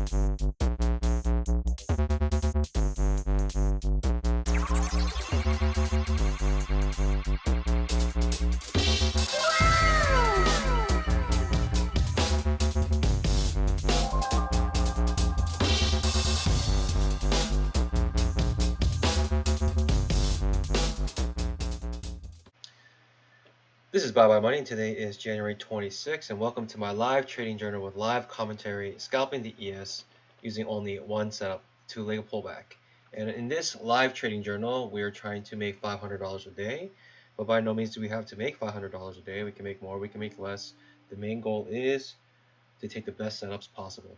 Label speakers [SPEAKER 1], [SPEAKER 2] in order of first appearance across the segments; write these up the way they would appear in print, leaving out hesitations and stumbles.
[SPEAKER 1] This is Bye Bye Money, and today is January 26th, and welcome to my live trading journal with live commentary, scalping the ES using only one setup, two-legged pullback. And in this live trading journal, we are trying to make $500 a day, but by no means do we have to make $500 a day. We can make more, we can make less. The main goal is to take the best setups possible.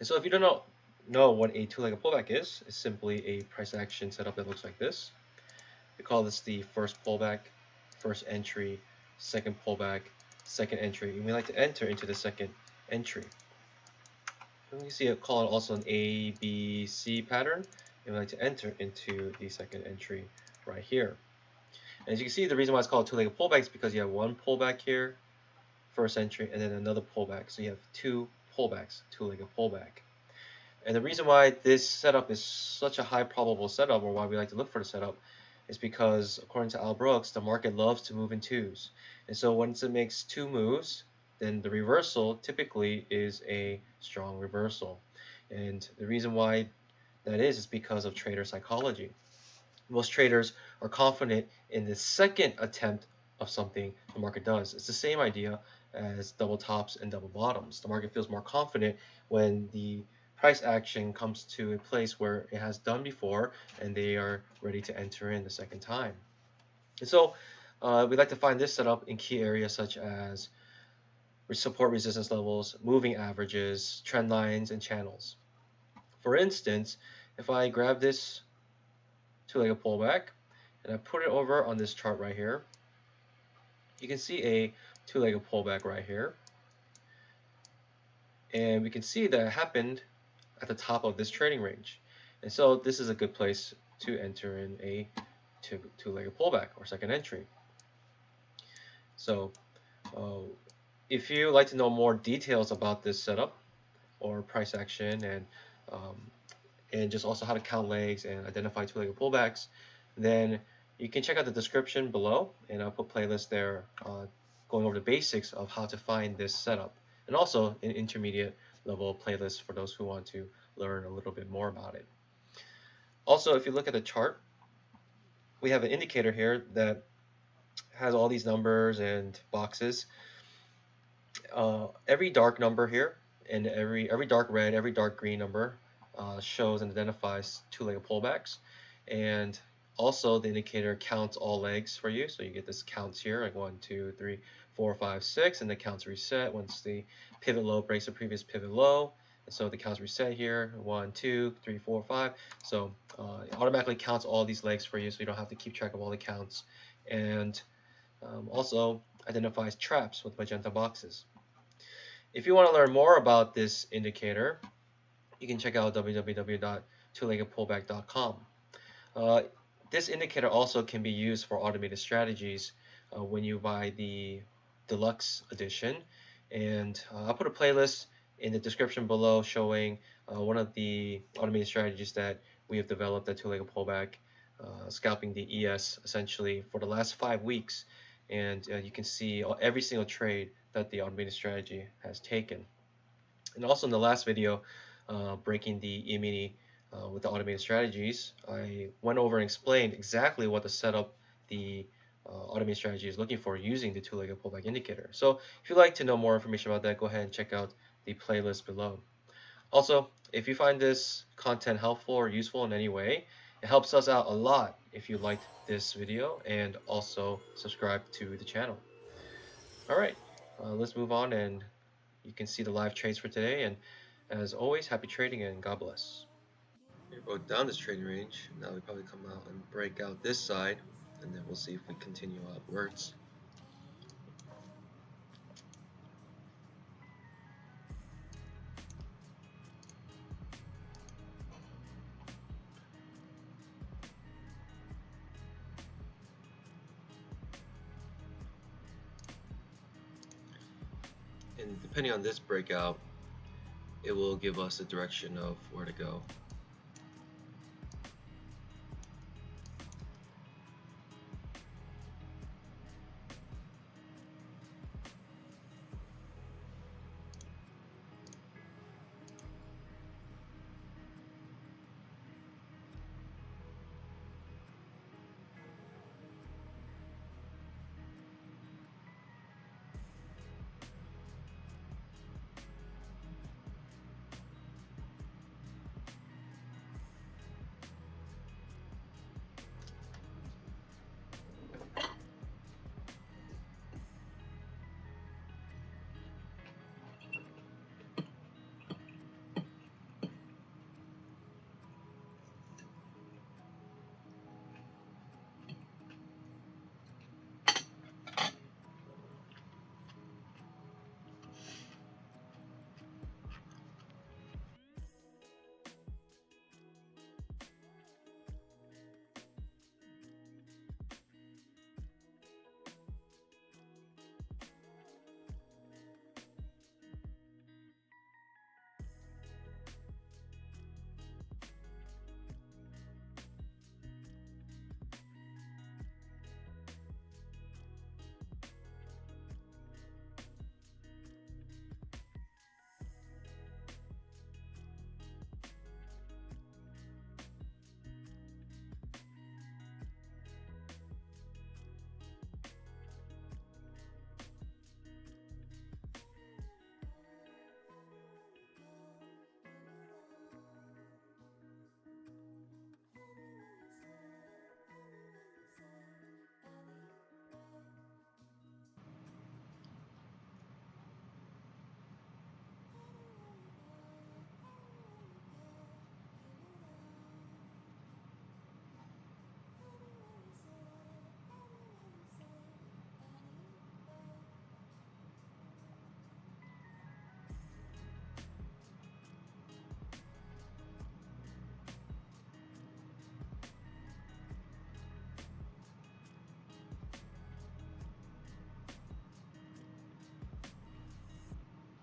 [SPEAKER 1] And so if you don't know what a two-legged pullback is, it's simply a price action setup that looks like this. We call this the first pullback, first entry, second pullback, second entry, and we like to enter into the second entry. And you see it called also an A, B, C pattern, and we like to enter into the second entry right here. And as you can see, the reason why it's called two-legged pullback is because you have one pullback here, first entry, and then another pullback. So you have two pullbacks, two-legged pullback. And the reason why this setup is such a high probable setup, or why we like to look for the setup, is because according to Al Brooks, the market loves to move in twos. And so once it makes two moves, then the reversal typically is a strong reversal. And the reason why that is because of trader psychology. Most traders are confident in the second attempt of something the market does. It's the same idea as double tops and double bottoms. The market feels more confident when the price action comes to a place where it has done before and they are ready to enter in the second time. And so we like to find this setup in key areas such as support resistance levels, moving averages, trend lines, and channels. For instance, if I grab this two-legged pullback and I put it over on this chart right here, you can see a two-legged pullback right here. And we can see that it happened at the top of this trading range. And so this is a good place to enter in a two-legged pullback or second entry. So if you like to know more details about this setup or price action and just also how to count legs and identify two-legged pullbacks, then you can check out the description below, and I'll put playlists there going over the basics of how to find this setup, and also an intermediate level playlist for those who want to learn a little bit more about it. Also, if you look at the chart, we have an indicator here that has all these numbers and boxes. Every dark number here and every dark red, every dark green number shows and identifies two-legged pullbacks, and also the indicator counts all legs for you. So you get this counts here, like 1, 2, 3, 4, 5, 6, and the counts reset once the pivot low breaks the previous pivot low. And so the counts reset here, 1, 2, 3, 4, 5. So it automatically counts all these legs for you, so you don't have to keep track of all the counts. And also identifies traps with magenta boxes. If you want to learn more about this indicator, you can check out www.twoleggedpullback.com. This indicator also can be used for automated strategies when you buy the deluxe edition, and I'll put a playlist in the description below showing one of the automated strategies that we have developed at two-legged pullback, scalping the ES essentially for the last 5 weeks, and you can see every single trade that the automated strategy has taken. And also in the last video, breaking the E-mini with the automated strategies, I went over and explained exactly what the setup the automated strategy is looking for using the two-legged pullback indicator. So if you'd like to know more information about that, go ahead and check out the playlist below. Also, if you find this content helpful or useful in any way, it helps us out a lot if you liked this video and also subscribe to the channel. Alright, let's move on, and you can see the live trades for today, and as always, happy trading and God bless. We broke down this trading range. Now we probably come out and break out this side, and then we'll see if we continue outwards. And depending on this breakout, it will give us a direction of where to go.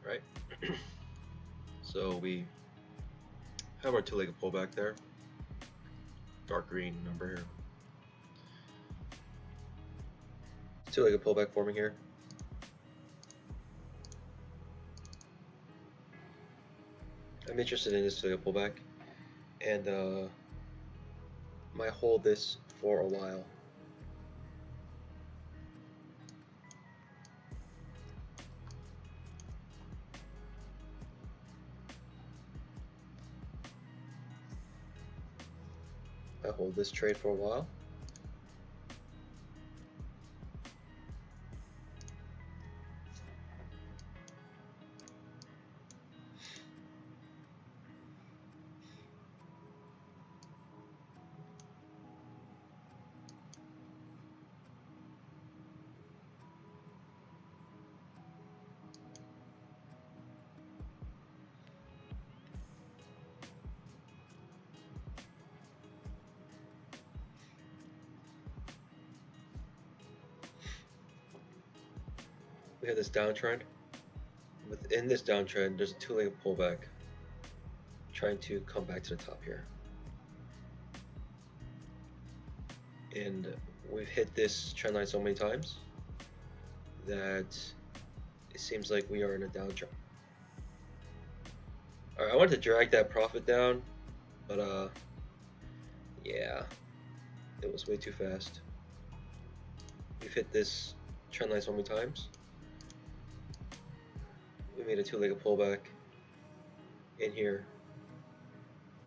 [SPEAKER 1] Right? So we have our two-legged pullback there. Dark green number here. Two-legged pullback forming here. I'm interested in this two-legged pullback, and might hold this for a while. I hold this trade for a while. We have this downtrend. Within this downtrend, there's a two-legged pullback trying to come back to the top here. And we've hit this trend line so many times that it seems like we are in a downtrend. Alright, I wanted to drag that profit down, but yeah, it was way too fast. We've hit this trend line so many times. We made a two-legged pullback in here